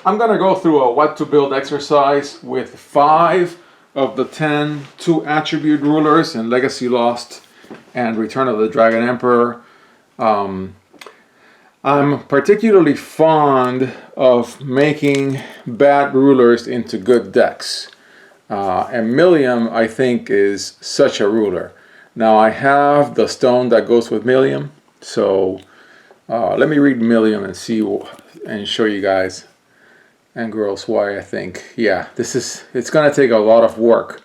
I'm going to go through a what to build exercise with 5 of the 10 2 attribute rulers in Legacy Lost and Return of the Dragon Emperor. I'm particularly fond of making bad rulers into good decks. And Millium, I think, is such a ruler. Now, I have the stone that goes with Millium, so let me read Millium and see and show you guys and girls why I think, yeah, it's going to take a lot of work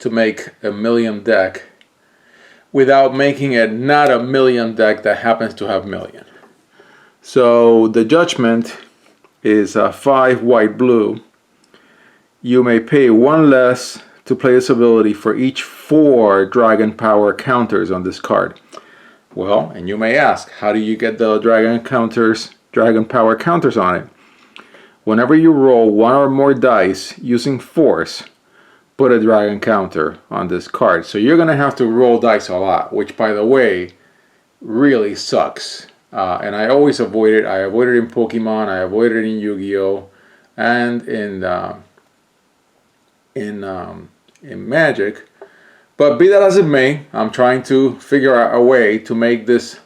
to make a Millium deck without making it not a Millium deck that happens to have Millium. So the judgment is 5 white blue. You may pay 1 less to play this ability for each 4 dragon power counters on this card. Well, and you may ask, how do you get the dragon power counters on it? Whenever you roll 1 or more dice using force, put a dragon counter on this card. So you're going to have to roll dice a lot, which, by the way, really sucks. And I always avoid it. I avoid it in Pokemon, I avoid it in Yu-Gi-Oh, and in Magic. But be that as it may, I'm trying to figure out a way to make this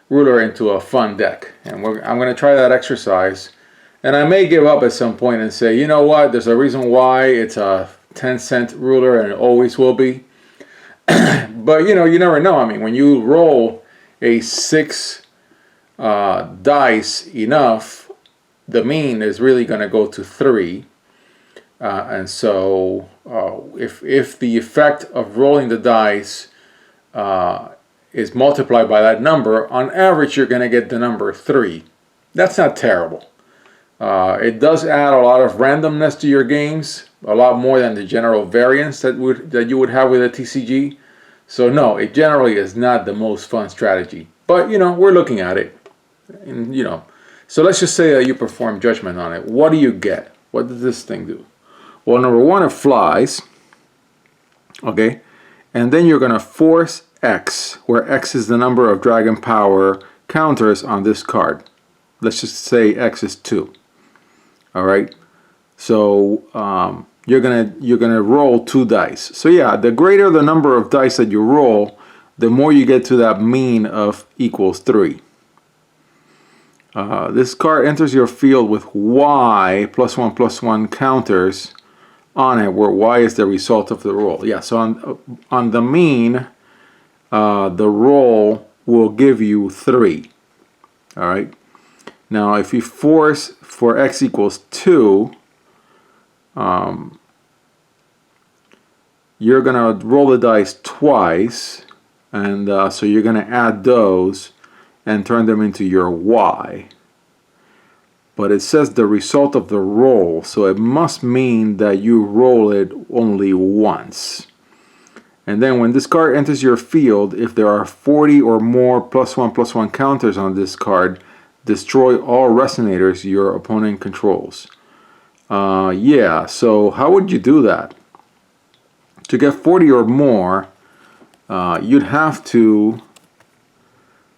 ruler into a fun deck. And I'm going to try that exercise. And I may give up at some point and say, you know what, there's a reason why it's a 10-cent ruler and it always will be. But, you know, you never know. I mean, when you roll a 6 dice enough, the mean is really going to go to 3. And so if the effect of rolling the dice is multiplied by that number, on average you're going to get the number 3. That's not terrible. It does add a lot of randomness to your games, a lot more than the general variance that you would have with a TCG. So no, it generally is not the most fun strategy. But, you know, we're looking at it. And, you know, so let's just say that you perform judgment on it. What do you get? What does this thing do? Well, number 1, it flies. Okay. And then you're going to force X, where X is the number of dragon power counters on this card. Let's just say X is 2. All right. So you're gonna roll 2 dice. So yeah, the greater the number of dice that you roll, the more you get to that mean of equals 3. This card enters your field with Y +1/+1 counters on it, where Y is the result of the roll. Yeah, so on the mean, the roll will give you 3. All right. Now, if you force for X equals 2, you're going to roll the dice twice, and so you're going to add those and turn them into your Y. But it says the result of the roll, so it must mean that you roll it only once. And then when this card enters your field, if there are 40 or more +1/+1 counters on this card, destroy all resonators your opponent controls. Yeah, so how would you do that? To get 40 or more, you'd have to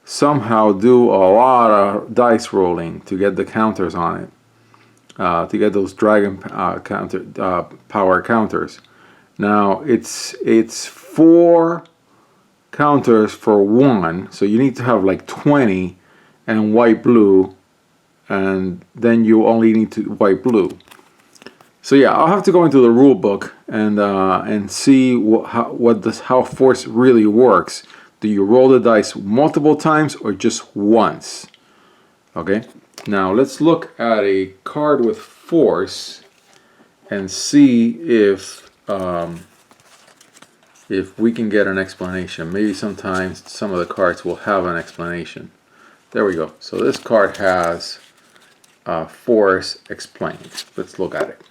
somehow do a lot of dice rolling to get the counters on it, to get those dragon power counters. Now it's 4 counters for 1, so you need to have like 20 and white blue, and then you only need to white blue. So yeah, I'll have to go into the rule book and see how force really works. Do you roll the dice multiple times or just once? Okay, now let's look at a card with force and see if we can get an explanation. Maybe sometimes some of the cards will have an explanation. There we go. So this card has force explained. Let's look at it.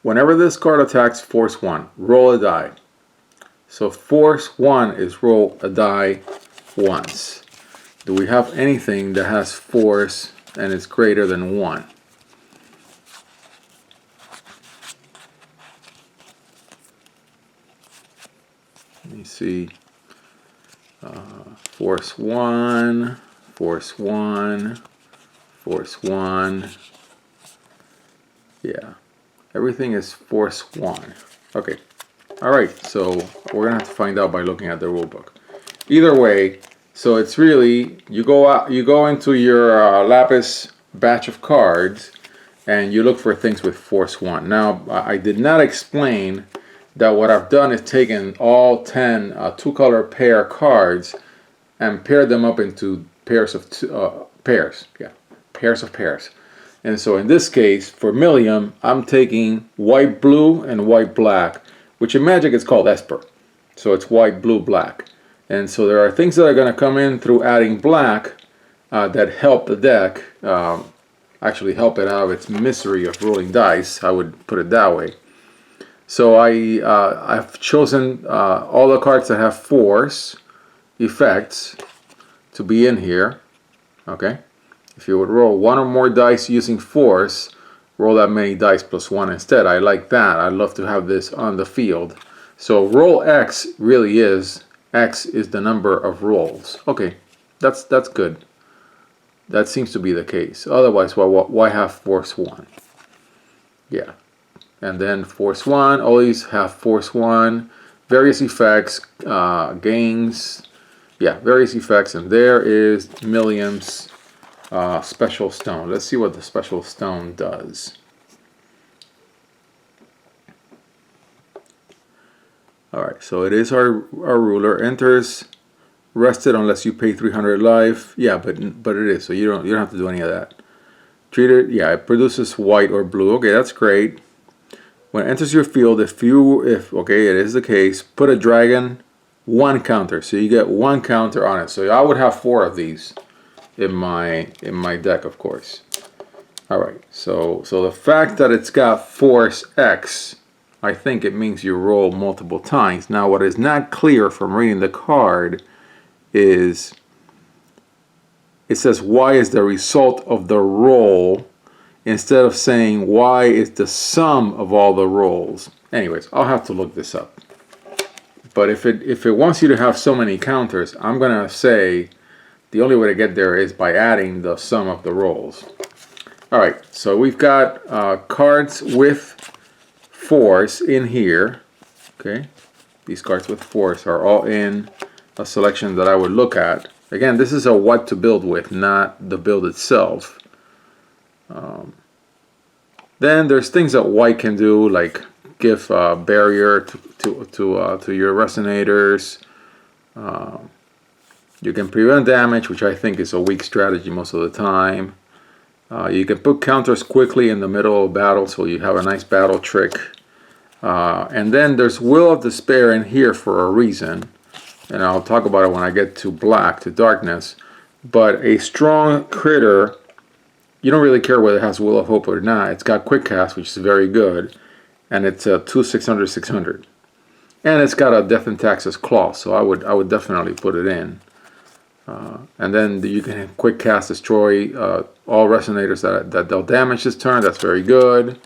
Whenever this card attacks force 1, roll a die. So force 1 is roll a die once. Do we have anything that has force and is greater than 1? Let me see. Force 1, force 1, Force 1. Yeah, everything is Force 1. Okay, alright, so we're gonna have to find out by looking at the rule book. Either way, so it's really, you go into your Lapis batch of cards and you look for things with Force 1. Now, I did not explain that what I've done is taken all 10 two-color pair cards and paired them up into pairs of pairs. Yeah, pairs of pairs. And so in this case, for Millium, I'm taking white, blue, and white, black, which in Magic is called Esper. So it's white, blue, black. And so there are things that are going to come in through adding black that help the deck, actually help it out of its misery of rolling dice, I would put it that way. So I've chosen all the cards that have Force effects to be in here. Okay, if you would roll one or more dice using Force, roll that many dice plus 1 instead. I like that. I'd love to have this on the field. So roll X really is, X is the number of rolls. Okay, that's good. That seems to be the case. Otherwise, why have Force 1? Yeah. And then Force 1, always have Force 1, various effects, gains, yeah, various effects, and there is Millium's special stone. Let's see what the special stone does. Alright, so it is our ruler. Enters rested unless you pay 300 life. Yeah, but it is, so you don't have to do any of that. Treat it, yeah, it produces white or blue. Okay, that's great. When it enters your field, if okay, it is the case, put a dragon 1 counter. So you get 1 counter on it. So I would have 4 of these in my deck, of course. All right. So the fact that it's got Force X, I think it means you roll multiple times. Now, what is not clear from reading the card is it says Y is the result of the roll, instead of saying Y is the sum of all the rolls. Anyways, I'll have to look this up. But if it wants you to have so many counters, I'm gonna say the only way to get there is by adding the sum of the rolls. All right, so we've got cards with Force in here. Okay, these cards with Force are all in a selection that I would look at. Again, this is a what to build with, not the build itself. Then there's things that white can do, like give a barrier to your resonators. You can prevent damage, which I think is a weak strategy most of the time. You can put counters quickly in the middle of battle, so you have a nice battle trick. And then there's Will of Despair in here for a reason, and I'll talk about it when I get to black, to darkness. But a strong critter, you don't really care whether it has Will of Hope or not. It's got quick cast, which is very good, and it's a 2/600/600, and it's got a Death and Taxes claw, so I would definitely put it in. And then you can quick cast destroy all resonators that they'll damage this turn. That's very good,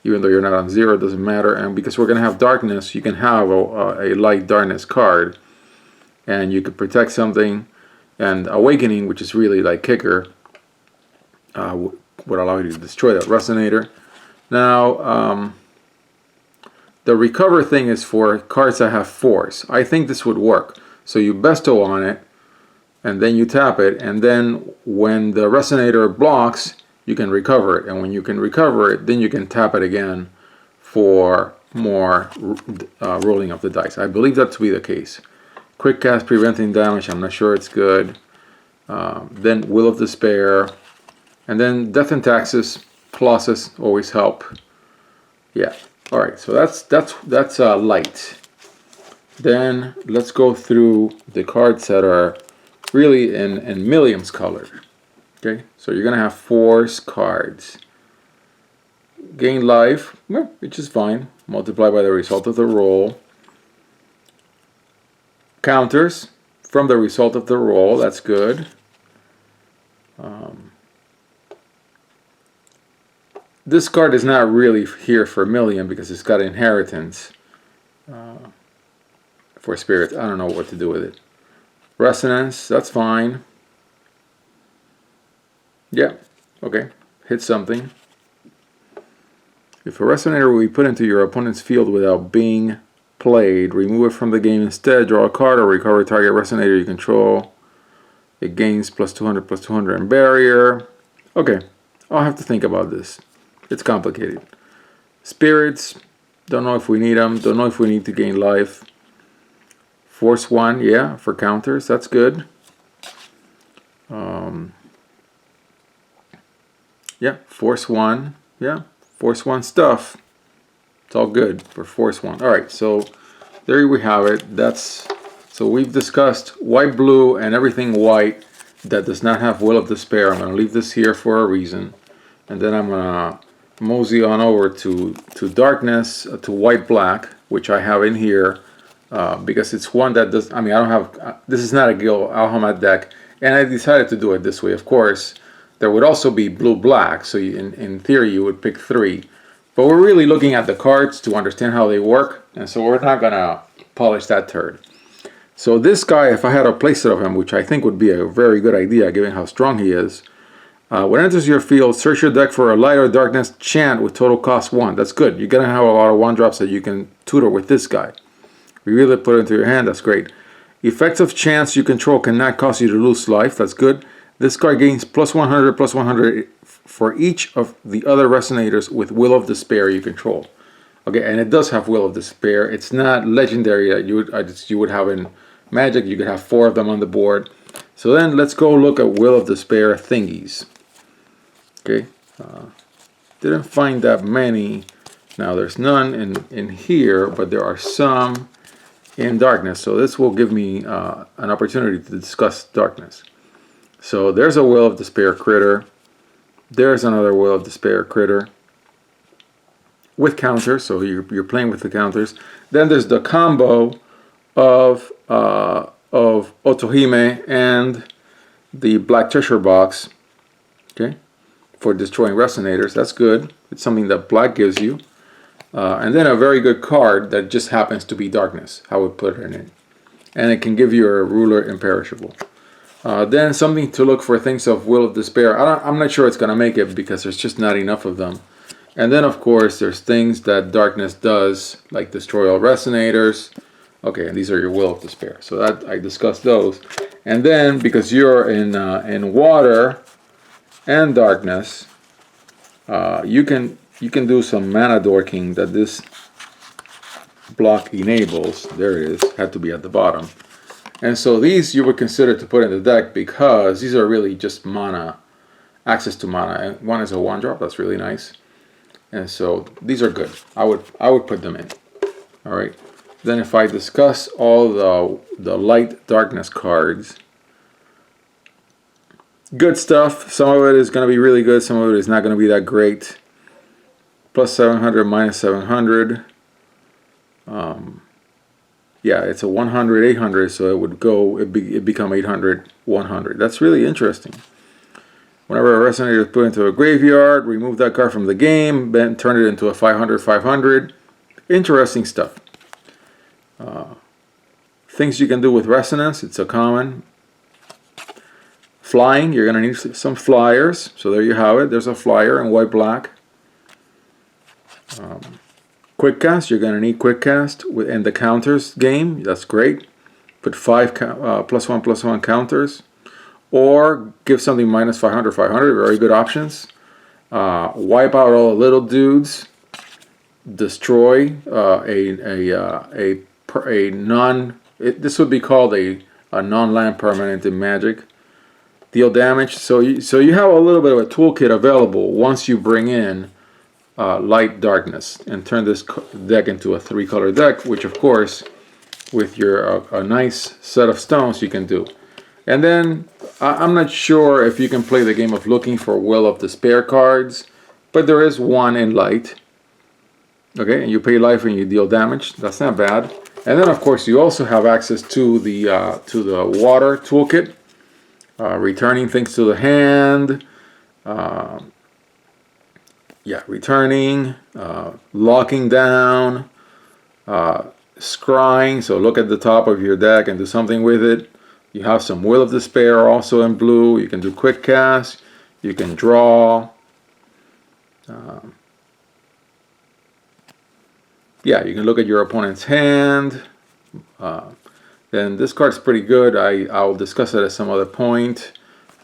even though you're not on 0, it doesn't matter. And because we're going to have darkness, you can have a light darkness card, and you could protect something. And Awakening, which is really like kicker, would allow you to destroy that resonator. Now, the recover thing is for cards that have Force. I think this would work. So you bestow on it, and then you tap it, and then when the resonator blocks, you can recover it. And when you can recover it, then you can tap it again for more rolling of the dice. I believe that to be the case. Quick cast preventing damage, I'm not sure it's good. Then Will of Despair. And then Death and Taxes pluses always help. Yeah. All right. So that's light. Then let's go through the cards that are really in Millium's color. Okay. So you're gonna have Force cards. Gain life, which is fine. Multiply by the result of the roll. Counters from the result of the roll. That's good. This card is not really here for Millium because it's got inheritance for spirits. I don't know what to do with it. Resonance, that's fine. Yeah, Okay, hit something. If a resonator will be put into your opponent's field without being played, remove it from the game instead. Draw a card or recover target resonator you control. It gains +200/+200 in barrier. Okay, I'll have to think about this. It's complicated. Spirits, don't know if we need them. Don't know if we need to gain life. Force 1, yeah, for counters. That's good. Yeah, Force 1. Yeah, Force 1 stuff. It's all good for Force 1. All right, so there we have it. So we've discussed white, blue, and everything white that does not have Will of Despair. I'm going to leave this here for a reason. And then I'm going to mosey on over to darkness, to white, black, which I have in here. Because it's one that does, I mean, I don't have, this is not a Gil Alhamat deck. And I decided to do it this way. Of course, there would also be blue-black. So in theory, you would pick 3. But we're really looking at the cards to understand how they work. And so we're not going to polish that turd. So this guy, if I had a playset of him, which I think would be a very good idea given how strong he is, when it enters your field, search your deck for a light or darkness chant with total cost 1. That's good. You're going to have a lot of 1-drops that you can tutor with this guy. You really put it into your hand. That's great. Effects of chants you control cannot cause you to lose life. That's good. This card gains +100/+100 for each of the other resonators with Will of Despair you control. Okay, and it does have Will of Despair. It's not legendary that you would have in Magic. You could have 4 of them on the board. So then let's go look at Will of Despair thingies. Okay, didn't find that many. Now there's none in here, but there are some in darkness. So this will give me an opportunity to discuss darkness. So there's a Will of Despair critter. There's another Will of Despair critter with counters. So you're playing with the counters. Then there's the combo of Otohime and the Black Cheshire box. Okay, for destroying resonators. That's good. It's something that black gives you. And then a very good card that just happens to be darkness. I would put it in it. And it can give you a ruler imperishable. Then something to look for, things of Will of Despair. I'm not sure it's going to make it because there's just not enough of them. And then of course there's things that darkness does, like destroy all resonators. Okay, and these are your Will of Despair. So that I discussed those. And then because you're in water and darkness, you can do some mana dorking that this block enables. There it is. Had to be at the bottom. And so these you would consider to put in the deck because these are really just mana, access to mana. And one is a 1-drop. That's really nice. And so these are good. I would put them in. All right. Then if I discuss all the light darkness cards, good stuff. Some of it is going to be really good. Some of it is not going to be that great. +700, -700. Yeah, it's a 100, 800, so it would go, it become 800, 100. That's really interesting. Whenever a resonator is put into a graveyard, remove that card from the game, then turn it into a 500, 500. Interesting stuff. Things you can do with resonance, it's a common. Flying, you're going to need some flyers. So there you have it. There's a flyer in white, black. Quick cast, you're going to need quick cast in the counters game. That's great. Put 5 +1/+1 counters, or give something -500, 500. Very good options. Wipe out all the little dudes. Destroy a non. This would be called a non-land permanent in Magic. Deal damage. So you have a little bit of a toolkit available once you bring in light darkness and turn this deck into a 3-color deck, which of course with your a nice set of stones you can do. And then I'm not sure if you can play the game of looking for Will of Despair cards, but there is one in light. Okay, and you pay life and you deal damage. That's not bad. And then of course you also have access to the water toolkit, returning things to the hand. Yeah, returning, locking down, scrying. So look at the top of your deck and do something with it. You have some Will of Despair also in blue. You can do quick cast. You can draw. Yeah, you can look at your opponent's hand. Then this card's pretty good. I'll discuss it at some other point.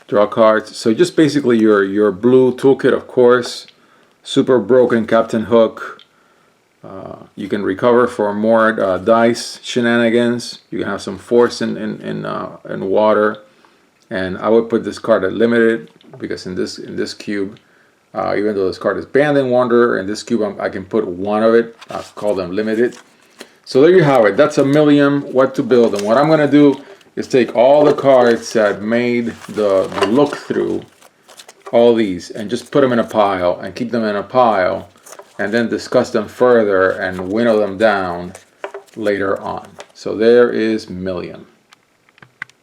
Draw cards. So just basically your blue toolkit, of course. Super broken Captain Hook. You can recover for more dice shenanigans. You can have some force in water. And I would put this card at limited, because in this cube, even though this card is banned in Wanderer, in this cube I can put one of it. I'll call them limited. So there you have it. That's a Millium, what to build. And what I'm going to do is take all the cards that made the look through, all these, and just put them in a pile and keep them in a pile, and then discuss them further and winnow them down later on. So there is Millium.